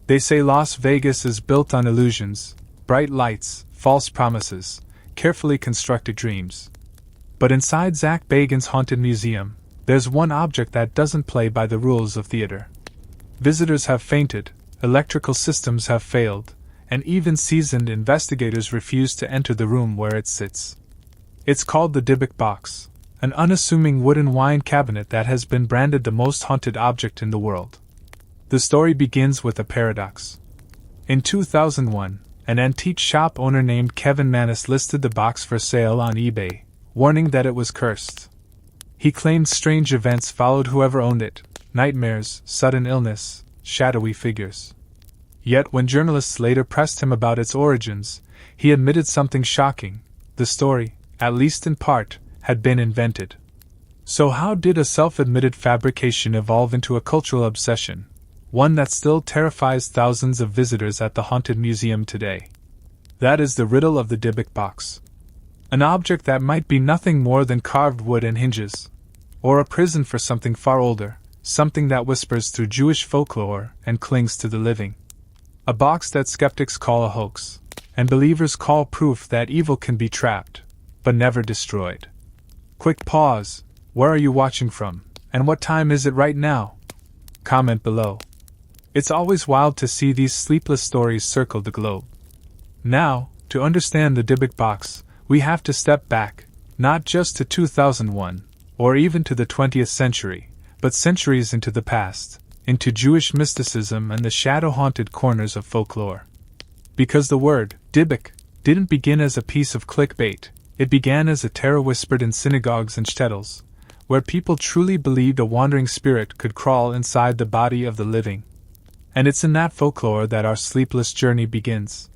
They say Las Vegas is built on illusions, bright lights, false promises, carefully constructed dreams. But inside Zak Bagans Haunted Museum, there's one object that doesn't play by the rules of theater. Visitors have fainted, electrical systems have failed, and even seasoned investigators refuse to enter the room where it sits. It's called the Dybbuk Box, an unassuming wooden wine cabinet that has been branded the most haunted object in the world. The story begins with a paradox. In 2001, an antique shop owner named Kevin Mannis listed the box for sale on eBay, warning that it was cursed. He claimed strange events followed whoever owned it: nightmares, sudden illness, shadowy figures. Yet when journalists later pressed him about its origins, he admitted something shocking: the story, at least in part, had been invented. So how did a self-admitted fabrication evolve into a cultural obsession, one that still terrifies thousands of visitors at the haunted museum today? That is the riddle of the Dybbuk Box. An object that might be nothing more than carved wood and hinges, or a prison for something far older, something that whispers through Jewish folklore and clings to the living. A box that skeptics call a hoax, and believers call proof that evil can be trapped, but never destroyed. Quick pause. Where are you watching from, and what time is it right now? Comment below. It's always wild to see these sleepless stories circle the globe. Now, to understand the Dybbuk Box, we have to step back, not just to 2001, or even to the 20th century, but centuries into the past, into Jewish mysticism and the shadow-haunted corners of folklore. Because the word, Dybbuk, didn't begin as a piece of clickbait, it began as a terror whispered in synagogues and shtetls, where people truly believed a wandering spirit could crawl inside the body of the living. And it's in that folklore that our sleepless journey begins.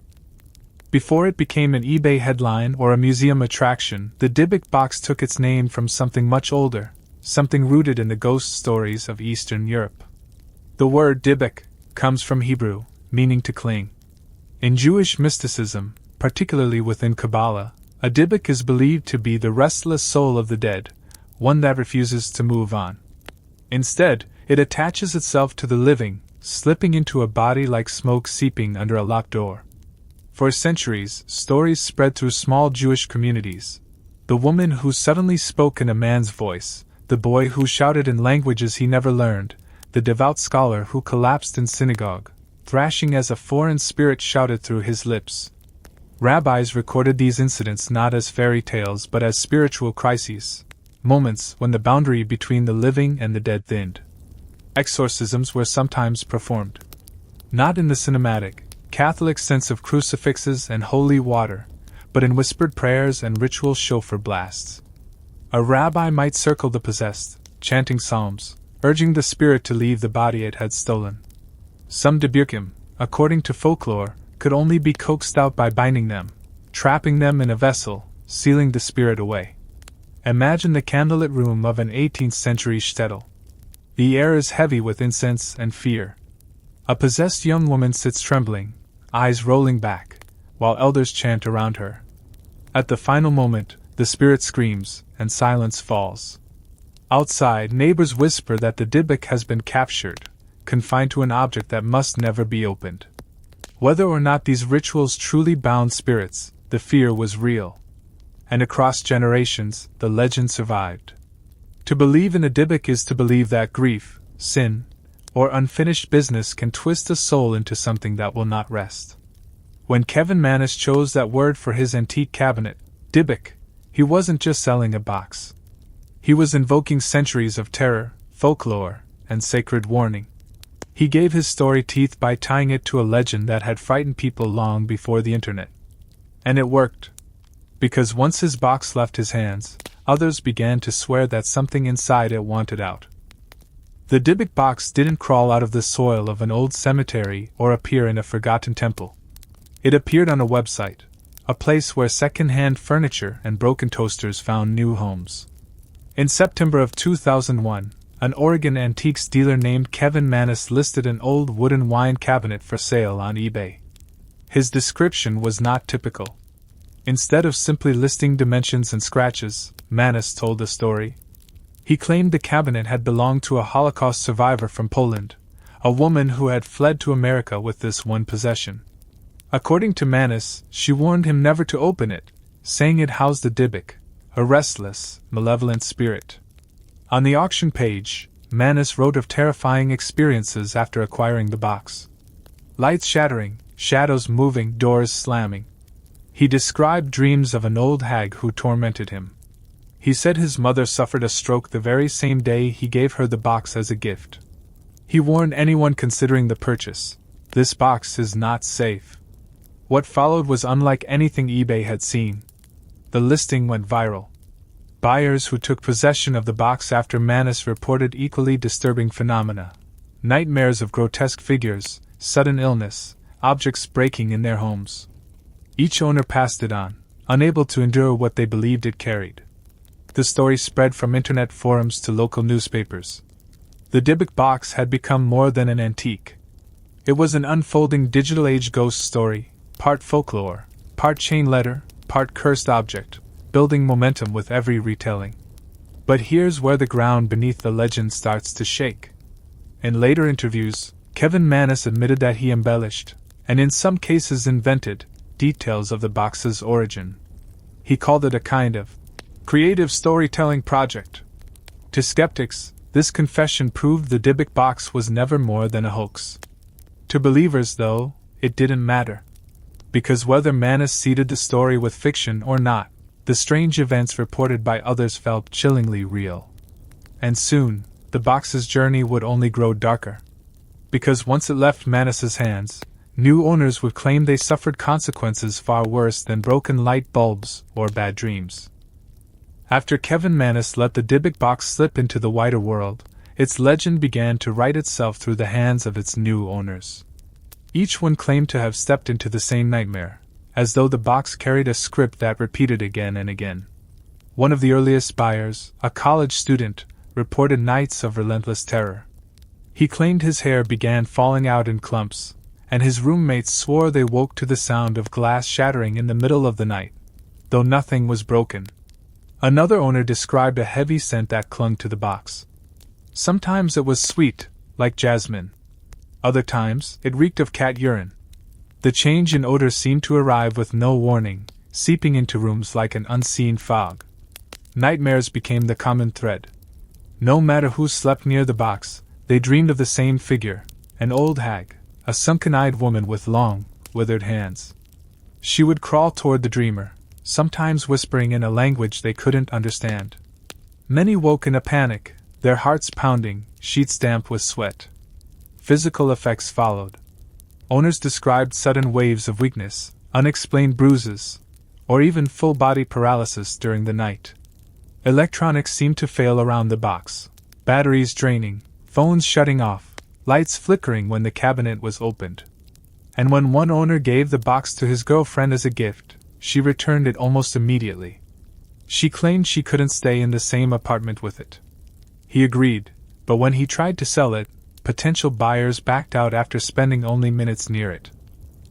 Before it became an eBay headline or a museum attraction, the Dybbuk Box took its name from something much older, something rooted in the ghost stories of Eastern Europe. The word Dybbuk comes from Hebrew, meaning to cling. In Jewish mysticism, particularly within Kabbalah, a Dybbuk is believed to be the restless soul of the dead, one that refuses to move on. Instead, it attaches itself to the living, slipping into a body like smoke seeping under a locked door. For centuries, stories spread through small Jewish communities. The woman who suddenly spoke in a man's voice, the boy who shouted in languages he never learned, the devout scholar who collapsed in synagogue, thrashing as a foreign spirit shouted through his lips. Rabbis recorded these incidents not as fairy tales but as spiritual crises, moments when the boundary between the living and the dead thinned. Exorcisms were sometimes performed. Not in the cinematic, Catholic sense of crucifixes and holy water, but in whispered prayers and ritual shofar blasts. A rabbi might circle the possessed, chanting psalms, urging the spirit to leave the body it had stolen. Some Dybbukim, according to folklore, could only be coaxed out by binding them, trapping them in a vessel, sealing the spirit away. Imagine the candlelit room of an 18th century shtetl. The air is heavy with incense and fear. A possessed young woman sits trembling, eyes rolling back, while elders chant around her. At the final moment, the spirit screams, and silence falls. Outside, neighbors whisper that the Dybbuk has been captured, confined to an object that must never be opened. Whether or not these rituals truly bound spirits, the fear was real. And across generations, the legend survived. To believe in a Dybbuk is to believe that grief, sin, or unfinished business can twist a soul into something that will not rest. When Kevin Mannis chose that word for his antique cabinet, Dybbuk, he wasn't just selling a box. He was invoking centuries of terror, folklore, and sacred warning. He gave his story teeth by tying it to a legend that had frightened people long before the internet. And it worked. Because once his box left his hands, others began to swear that something inside it wanted out. The Dybbuk Box didn't crawl out of the soil of an old cemetery or appear in a forgotten temple. It appeared on a website, a place where second-hand furniture and broken toasters found new homes. In September of 2001, an Oregon antiques dealer named Kevin Mannis listed an old wooden wine cabinet for sale on eBay. His description was not typical. Instead of simply listing dimensions and scratches, Mannis told a story. He claimed the cabinet had belonged to a Holocaust survivor from Poland, a woman who had fled to America with this one possession. According to Manis, she warned him never to open it, saying it housed the Dybbuk, a restless, malevolent spirit. On the auction page, Manis wrote of terrifying experiences after acquiring the box. Lights shattering, shadows moving, doors slamming. He described dreams of an old hag who tormented him. He said his mother suffered a stroke the very same day he gave her the box as a gift. He warned anyone considering the purchase, "This box is not safe." What followed was unlike anything eBay had seen. The listing went viral. Buyers who took possession of the box after Manis reported equally disturbing phenomena. Nightmares of grotesque figures, sudden illness, objects breaking in their homes. Each owner passed it on, unable to endure what they believed it carried. The story spread from internet forums to local newspapers. The Dybbuk Box had become more than an antique. It was an unfolding digital age ghost story, part folklore, part chain letter, part cursed object, building momentum with every retelling. But here's where the ground beneath the legend starts to shake. In later interviews, Kevin Manis admitted that he embellished, and in some cases invented, details of the box's origin. He called it a kind of creative storytelling project. To skeptics, this confession proved the Dybbuk Box was never more than a hoax. To believers, though, it didn't matter. Because whether Manis seeded the story with fiction or not, the strange events reported by others felt chillingly real. And soon, the box's journey would only grow darker. Because once it left Manis's hands, new owners would claim they suffered consequences far worse than broken light bulbs or bad dreams. After Kevin Manis let the Dybbuk Box slip into the wider world, its legend began to write itself through the hands of its new owners. Each one claimed to have stepped into the same nightmare, as though the box carried a script that repeated again and again. One of the earliest buyers, a college student, reported nights of relentless terror. He claimed his hair began falling out in clumps, and his roommates swore they woke to the sound of glass shattering in the middle of the night, though nothing was broken. Another owner described a heavy scent that clung to the box. Sometimes it was sweet, like jasmine. Other times, it reeked of cat urine. The change in odor seemed to arrive with no warning, seeping into rooms like an unseen fog. Nightmares became the common thread. No matter who slept near the box, they dreamed of the same figure, an old hag, a sunken-eyed woman with long, withered hands. She would crawl toward the dreamer, sometimes whispering in a language they couldn't understand. Many woke in a panic, their hearts pounding, sheets damp with sweat. Physical effects followed. Owners described sudden waves of weakness, unexplained bruises, or even full-body paralysis during the night. Electronics seemed to fail around the box, batteries draining, phones shutting off, lights flickering when the cabinet was opened. And when one owner gave the box to his girlfriend as a gift, she returned it almost immediately. She claimed she couldn't stay in the same apartment with it. He agreed, but when he tried to sell it, potential buyers backed out after spending only minutes near it.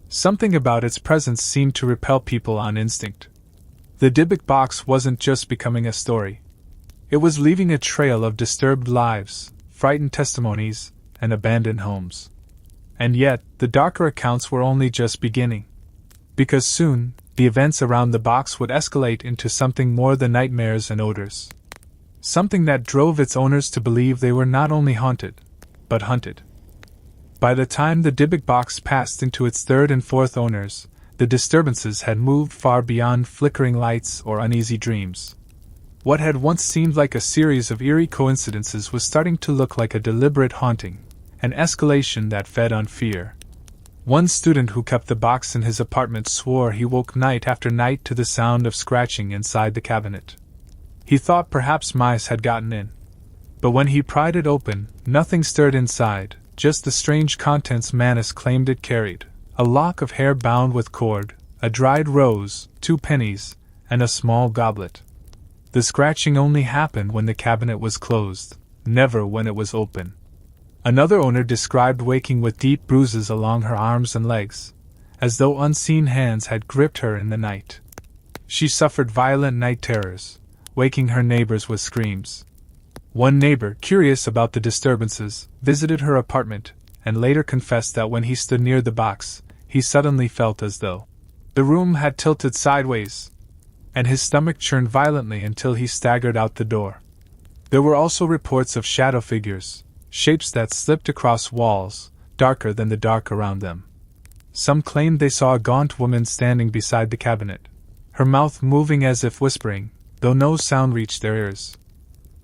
Something about its presence seemed to repel people on instinct. The Dybbuk Box wasn't just becoming a story. It was leaving a trail of disturbed lives, frightened testimonies, and abandoned homes. And yet, the darker accounts were only just beginning. Because soon, the events around the box would escalate into something more than nightmares and odors. Something that drove its owners to believe they were not only haunted, but hunted. By the time the Dybbuk Box passed into its third and fourth owners, the disturbances had moved far beyond flickering lights or uneasy dreams. What had once seemed like a series of eerie coincidences was starting to look like a deliberate haunting, an escalation that fed on fear. One student who kept the box in his apartment swore he woke night after night to the sound of scratching inside the cabinet. He thought perhaps mice had gotten in. But when he pried it open, nothing stirred inside, just the strange contents Manis claimed it carried: a lock of hair bound with cord, a dried rose, 2 pennies, and a small goblet. The scratching only happened when the cabinet was closed, never when it was open. Another owner described waking with deep bruises along her arms and legs, as though unseen hands had gripped her in the night. She suffered violent night terrors, waking her neighbors with screams. One neighbor, curious about the disturbances, visited her apartment, and later confessed that when he stood near the box, he suddenly felt as though the room had tilted sideways, and his stomach churned violently until he staggered out the door. There were also reports of shadow figures, shapes that slipped across walls, darker than the dark around them. Some claimed they saw a gaunt woman standing beside the cabinet, her mouth moving as if whispering, though no sound reached their ears.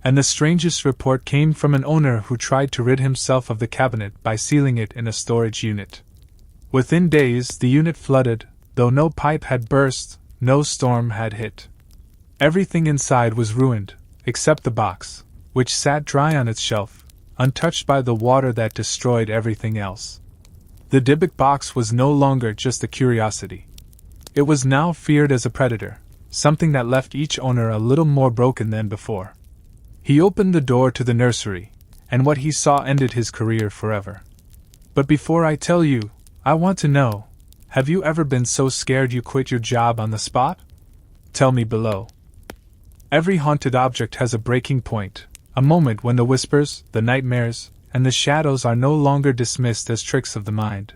And the strangest report came from an owner who tried to rid himself of the cabinet by sealing it in a storage unit. Within days, the unit flooded, though no pipe had burst, no storm had hit. Everything inside was ruined, except the box, which sat dry on its shelf, untouched by the water that destroyed everything else. The Dybbuk Box was no longer just a curiosity. It was now feared as a predator, something that left each owner a little more broken than before. He opened the door to the nursery, and what he saw ended his career forever. But before I tell you, I want to know, have you ever been so scared you quit your job on the spot? Tell me below. Every haunted object has a breaking point, a moment when the whispers, the nightmares, and the shadows are no longer dismissed as tricks of the mind.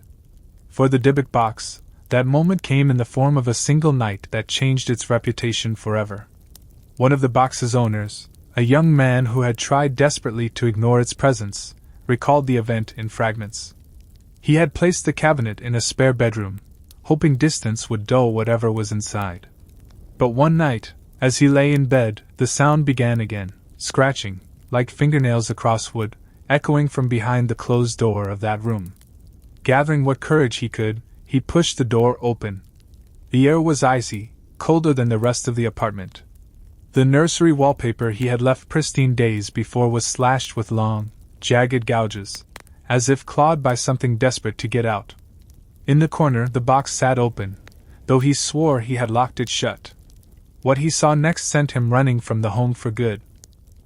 For the Dybbuk Box, that moment came in the form of a single night that changed its reputation forever. One of the box's owners, a young man who had tried desperately to ignore its presence, recalled the event in fragments. He had placed the cabinet in a spare bedroom, hoping distance would dull whatever was inside. But one night, as he lay in bed, the sound began again, scratching, like fingernails across wood, echoing from behind the closed door of that room. Gathering what courage he could, he pushed the door open. The air was icy, colder than the rest of the apartment. The nursery wallpaper he had left pristine days before was slashed with long, jagged gouges, as if clawed by something desperate to get out. In the corner, the box sat open, though he swore he had locked it shut. What he saw next sent him running from the home for good.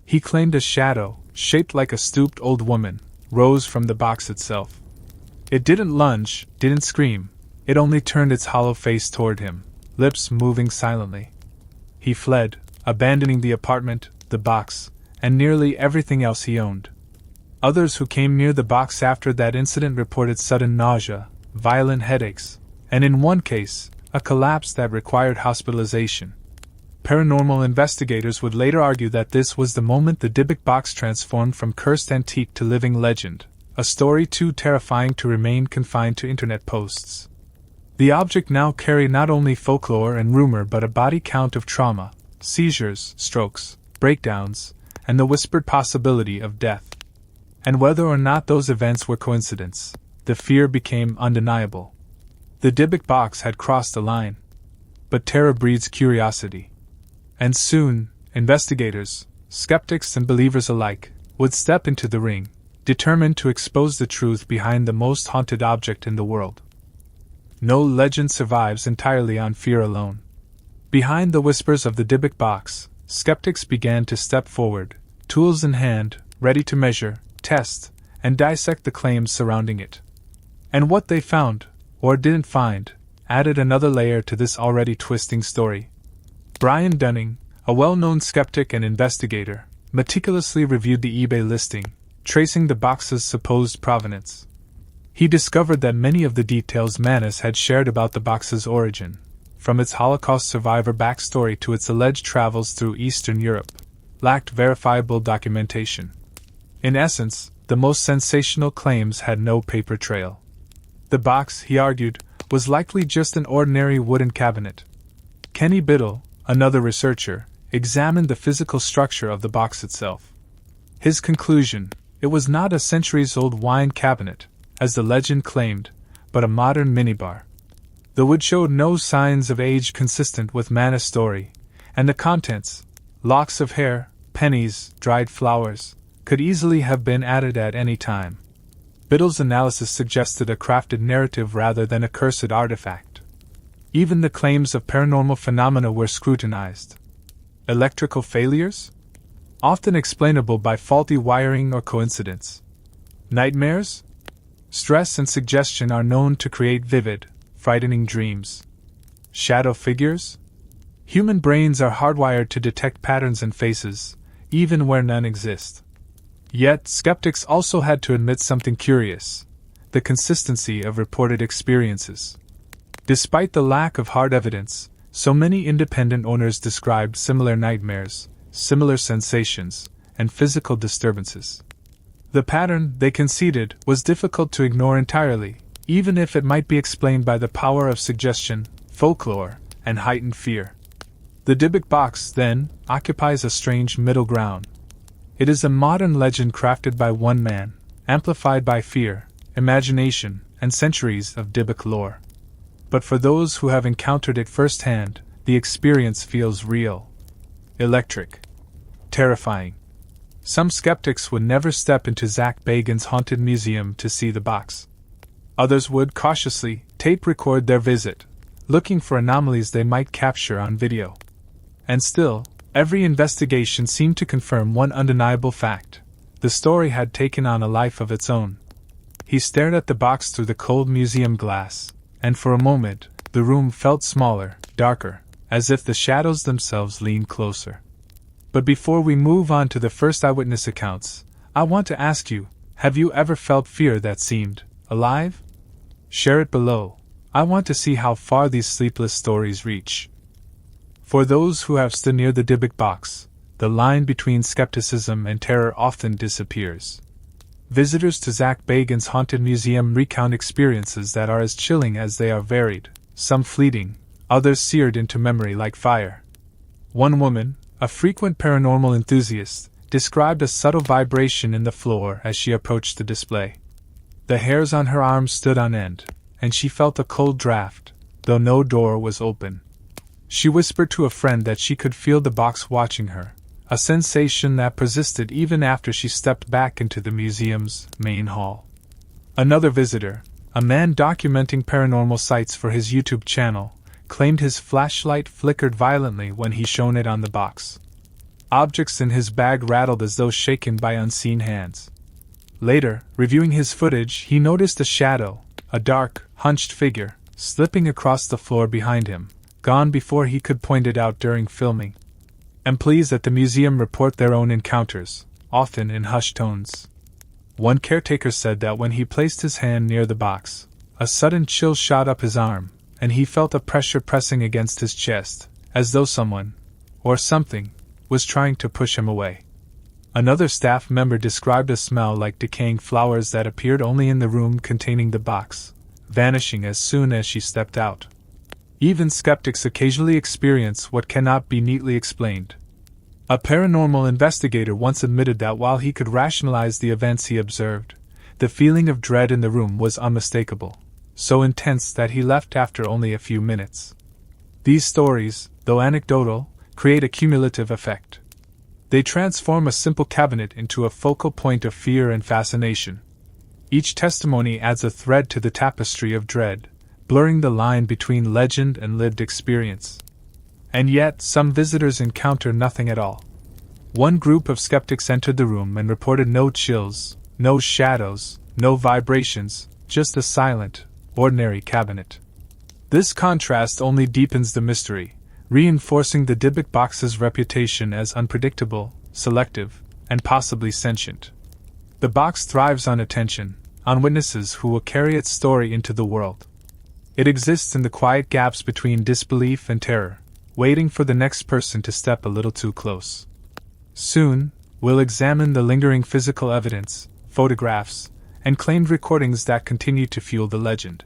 He claimed a shadow, shaped like a stooped old woman, rose from the box itself. It didn't lunge, didn't scream, it only turned its hollow face toward him, lips moving silently. He fled, abandoning the apartment, the box, and nearly everything else he owned. Others who came near the box after that incident reported sudden nausea, violent headaches, and in one case, a collapse that required hospitalization. Paranormal investigators would later argue that this was the moment the Dybbuk Box transformed from cursed antique to living legend, a story too terrifying to remain confined to internet posts. The object now carried not only folklore and rumor but a body count of trauma, seizures, strokes, breakdowns, and the whispered possibility of death. And whether or not those events were coincidence, the fear became undeniable. The Dybbuk Box had crossed a line. But terror breeds curiosity. And soon, investigators, skeptics and believers alike, would step into the ring, determined to expose the truth behind the most haunted object in the world. No legend survives entirely on fear alone. Behind the whispers of the Dybbuk Box, skeptics began to step forward, tools in hand, ready to measure, test, and dissect the claims surrounding it. And what they found, or didn't find, added another layer to this already twisting story. Brian Dunning, a well-known skeptic and investigator, meticulously reviewed the eBay listing, tracing the box's supposed provenance. He discovered that many of the details Manus had shared about the box's origin, from its Holocaust survivor backstory to its alleged travels through Eastern Europe, lacked verifiable documentation. In essence, the most sensational claims had no paper trail. The box, he argued, was likely just an ordinary wooden cabinet. Kenny Biddle, another researcher, examined the physical structure of the box itself. His conclusion: it was not a centuries-old wine cabinet, as the legend claimed, but a modern minibar. The wood showed no signs of age consistent with Manus' story, and the contents, locks of hair, pennies, dried flowers, could easily have been added at any time. Biddle's analysis suggested a crafted narrative rather than a cursed artifact. Even the claims of paranormal phenomena were scrutinized. Electrical failures? Often explainable by faulty wiring or coincidence. Nightmares? Stress and suggestion are known to create vivid, frightening dreams. Shadow figures? Human brains are hardwired to detect patterns and faces, even where none exist. Yet, skeptics also had to admit something curious. the consistency of reported experiences. Despite the lack of hard evidence, so many independent owners described similar nightmares, similar sensations, and physical disturbances. The pattern, they conceded, was difficult to ignore entirely, even if it might be explained by the power of suggestion, folklore, and heightened fear. The Dybbuk Box, then, occupies a strange middle ground. It is a modern legend crafted by one man, amplified by fear, imagination, and centuries of Dybbuk lore. But for those who have encountered it firsthand, the experience feels real, electric, terrifying. Some skeptics would never step into Zak Bagans Haunted Museum to see the box. Others would cautiously tape record their visit, looking for anomalies they might capture on video. And still, every investigation seemed to confirm one undeniable fact: the story had taken on a life of its own. He stared at the box through the cold museum glass, and for a moment, the room felt smaller, darker, as if the shadows themselves leaned closer. But before we move on to the first eyewitness accounts, I want to ask you, have you ever felt fear that seemed alive? Share it below. I want to see how far these sleepless stories reach. For those who have stood near the Dybbuk Box, the line between skepticism and terror often disappears. Visitors to Zak Bagans Haunted Museum recount experiences that are as chilling as they are varied, some fleeting, others seared into memory like fire. One woman, a frequent paranormal enthusiast, described a subtle vibration in the floor as she approached the display. The hairs on her arms stood on end, and she felt a cold draft, though no door was open. She whispered to a friend that she could feel the box watching her, a sensation that persisted even after she stepped back into the museum's main hall. Another visitor, a man documenting paranormal sights for his YouTube channel, claimed his flashlight flickered violently when he shone it on the box. Objects in his bag rattled as though shaken by unseen hands. Later, reviewing his footage, he noticed a shadow, a dark, hunched figure, slipping across the floor behind him, gone before he could point it out during filming. Employees at the museum report their own encounters, often in hushed tones. One caretaker said that when he placed his hand near the box, a sudden chill shot up his arm, and he felt a pressure pressing against his chest, as though someone, or something, was trying to push him away. Another staff member described a smell like decaying flowers that appeared only in the room containing the box, vanishing as soon as she stepped out. Even skeptics occasionally experience what cannot be neatly explained. A paranormal investigator once admitted that while he could rationalize the events he observed, the feeling of dread in the room was unmistakable, so intense that he left after only a few minutes. These stories, though anecdotal, create a cumulative effect. They transform a simple cabinet into a focal point of fear and fascination. Each testimony adds a thread to the tapestry of dread, blurring the line between legend and lived experience. And yet, some visitors encounter nothing at all. One group of skeptics entered the room and reported no chills, no shadows, no vibrations, just a silent, ordinary cabinet. This contrast only deepens the mystery, reinforcing the Dybbuk Box's reputation as unpredictable, selective, and possibly sentient. The box thrives on attention, on witnesses who will carry its story into the world. It exists in the quiet gaps between disbelief and terror, waiting for the next person to step a little too close. Soon, we'll examine the lingering physical evidence, photographs, and claimed recordings that continue to fuel the legend.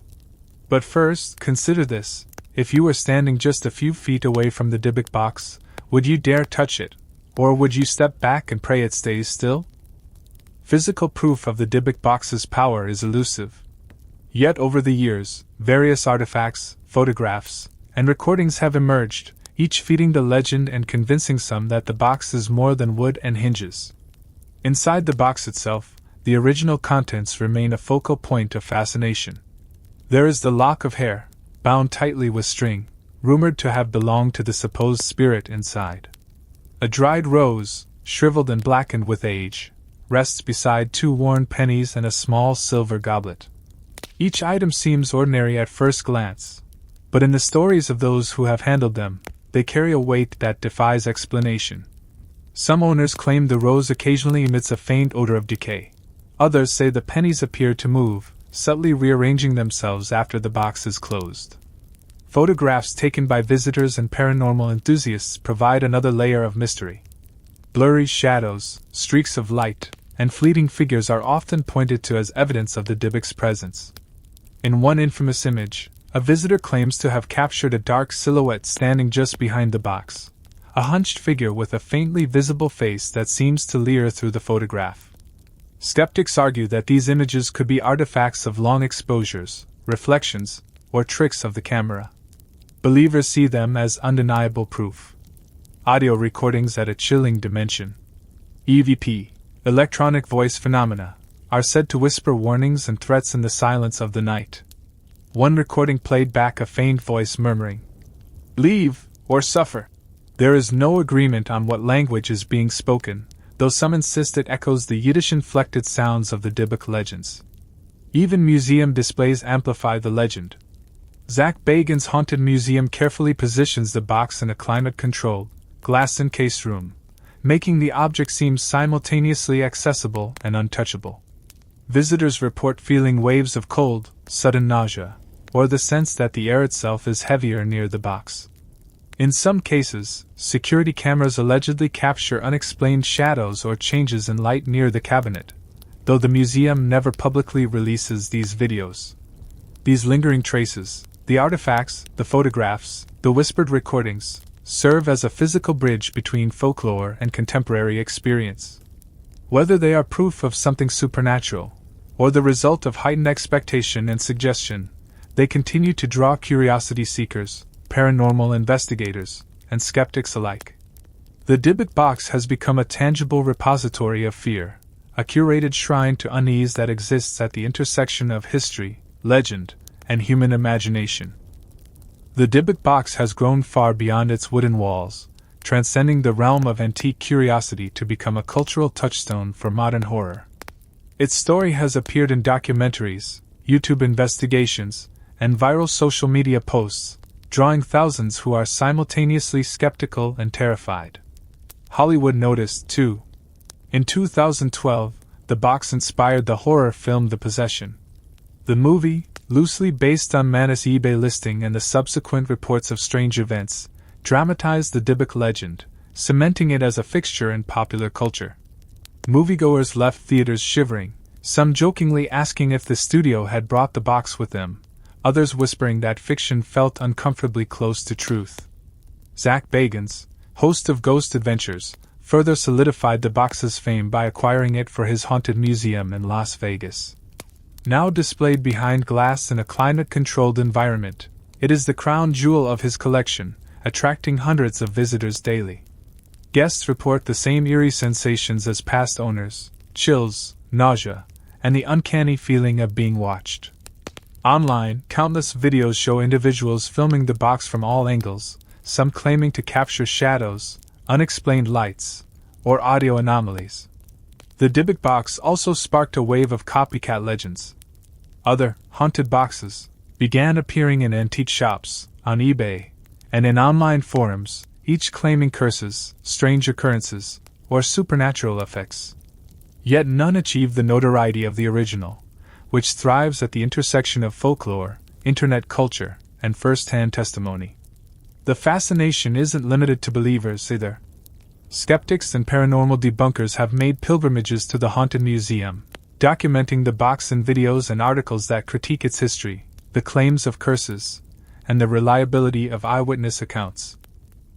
But first, consider this: if you were standing just a few feet away from the Dybbuk Box, would you dare touch it, or would you step back and pray it stays still? Physical proof of the Dybbuk Box's power is elusive. Yet over the years, various artifacts, photographs, and recordings have emerged, each feeding the legend and convincing some that the box is more than wood and hinges. Inside the box itself, the original contents remain a focal point of fascination. There is the lock of hair, bound tightly with string, rumored to have belonged to the supposed spirit inside. A dried rose, shriveled and blackened with age, rests beside 2 worn pennies and a small silver goblet. Each item seems ordinary at first glance, but in the stories of those who have handled them, they carry a weight that defies explanation. Some owners claim the rose occasionally emits a faint odor of decay. Others say the pennies appear to move, subtly rearranging themselves after the box is closed. Photographs taken by visitors and paranormal enthusiasts provide another layer of mystery. Blurry shadows, streaks of light, and fleeting figures are often pointed to as evidence of the Dybbuk's presence. In one infamous image, a visitor claims to have captured a dark silhouette standing just behind the box, a hunched figure with a faintly visible face that seems to leer through the photograph. Skeptics argue that these images could be artifacts of long exposures, reflections, or tricks of the camera. Believers see them as undeniable proof. Audio recordings at a chilling dimension. EVP, electronic voice phenomena, are said to whisper warnings and threats in the silence of the night. One recording played back a faint voice murmuring, "Leave, or suffer." There is no agreement on what language is being spoken, though some insist it echoes the Yiddish-inflected sounds of the Dybbuk legends. Even museum displays amplify the legend. Zak Bagans Haunted Museum carefully positions the box in a climate-controlled, glass-encased room, making the object seem simultaneously accessible and untouchable. Visitors report feeling waves of cold, sudden nausea, or the sense that the air itself is heavier near the box. In some cases, security cameras allegedly capture unexplained shadows or changes in light near the cabinet, though the museum never publicly releases these videos. These lingering traces, the artifacts, the photographs, the whispered recordings, serve as a physical bridge between folklore and contemporary experience. Whether they are proof of something supernatural, or the result of heightened expectation and suggestion, they continue to draw curiosity seekers, paranormal investigators, and skeptics alike. The Dybbuk Box has become a tangible repository of fear, a curated shrine to unease that exists at the intersection of history, legend, and human imagination. The Dybbuk Box has grown far beyond its wooden walls, transcending the realm of antique curiosity to become a cultural touchstone for modern horror. Its story has appeared in documentaries, YouTube investigations, and viral social media posts, drawing thousands who are simultaneously skeptical and terrified. Hollywood noticed, too. In 2012, the box inspired the horror film The Possession. The movie, loosely based on Manus' eBay listing and the subsequent reports of strange events, dramatized the Dybbuk legend, cementing it as a fixture in popular culture. Moviegoers left theaters shivering, some jokingly asking if the studio had brought the box with them, others whispering that fiction felt uncomfortably close to truth. Zak Bagans, host of Ghost Adventures, further solidified the box's fame by acquiring it for his haunted museum in Las Vegas. Now displayed behind glass in a climate-controlled environment, it is the crown jewel of his collection, attracting hundreds of visitors daily. Guests report the same eerie sensations as past owners: chills, nausea, and the uncanny feeling of being watched. Online, countless videos show individuals filming the box from all angles, some claiming to capture shadows, unexplained lights, or audio anomalies. The Dybbuk Box also sparked a wave of copycat legends. Other haunted boxes began appearing in antique shops, on eBay, and in online forums, each claiming curses, strange occurrences, or supernatural effects. Yet none achieved the notoriety of the original, which thrives at the intersection of folklore, internet culture, and first-hand testimony. The fascination isn't limited to believers either. Skeptics and paranormal debunkers have made pilgrimages to the Haunted Museum, documenting the box in videos and articles that critique its history, the claims of curses, and the reliability of eyewitness accounts.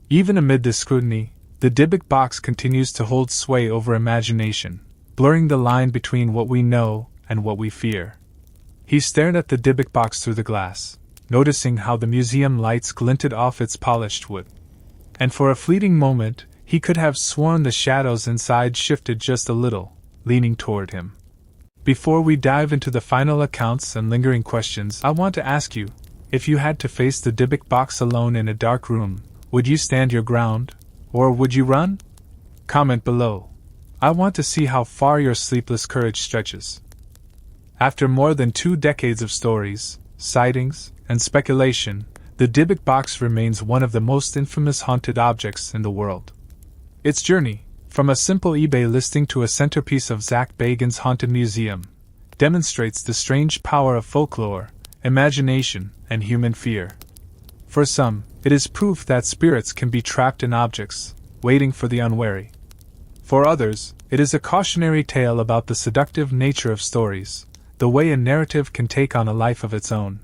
Even amid this scrutiny, the Dybbuk Box continues to hold sway over imagination, blurring the line between what we know and what we fear. He stared at the Dybbuk Box through the glass, noticing how the museum lights glinted off its polished wood. And for a fleeting moment, he could have sworn the shadows inside shifted just a little, leaning toward him. Before we dive into the final accounts and lingering questions, I want to ask you, if you had to face the Dybbuk Box alone in a dark room, would you stand your ground, or would you run? Comment below. I want to see how far your sleepless courage stretches. After more than 2 decades of stories, sightings, and speculation, the Dybbuk Box remains one of the most infamous haunted objects in the world. Its journey, from a simple eBay listing to a centerpiece of Zak Bagans Haunted Museum, demonstrates the strange power of folklore, imagination, and human fear. For some, it is proof that spirits can be trapped in objects, waiting for the unwary. For others, it is a cautionary tale about the seductive nature of stories, the way a narrative can take on a life of its own.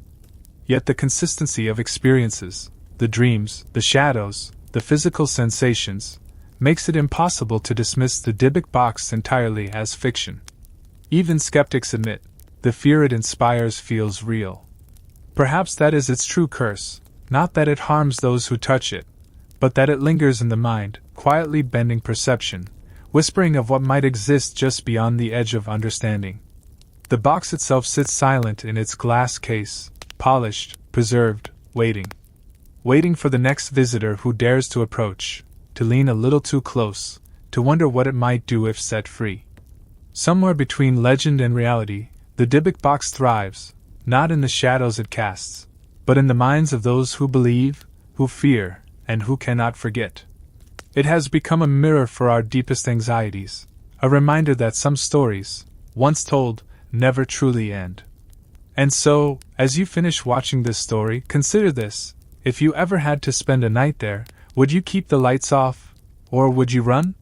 Yet the consistency of experiences, the dreams, the shadows, the physical sensations, makes it impossible to dismiss the Dybbuk Box entirely as fiction. Even skeptics admit, the fear it inspires feels real. Perhaps that is its true curse, not that it harms those who touch it, but that it lingers in the mind, quietly bending perception, whispering of what might exist just beyond the edge of understanding. The box itself sits silent in its glass case, polished, preserved, waiting for the next visitor who dares to approach, to lean a little too close, to wonder what it might do if set free. Somewhere between legend and reality, the Dybbuk Box thrives, not in the shadows it casts, but in the minds of those who believe, who fear, and who cannot forget. It has become a mirror for our deepest anxieties, a reminder that some stories, once told, never truly end. And so, as you finish watching this story, consider this: if you ever had to spend a night there, would you keep the lights off, or would you run?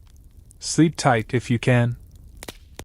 Sleep tight if you can.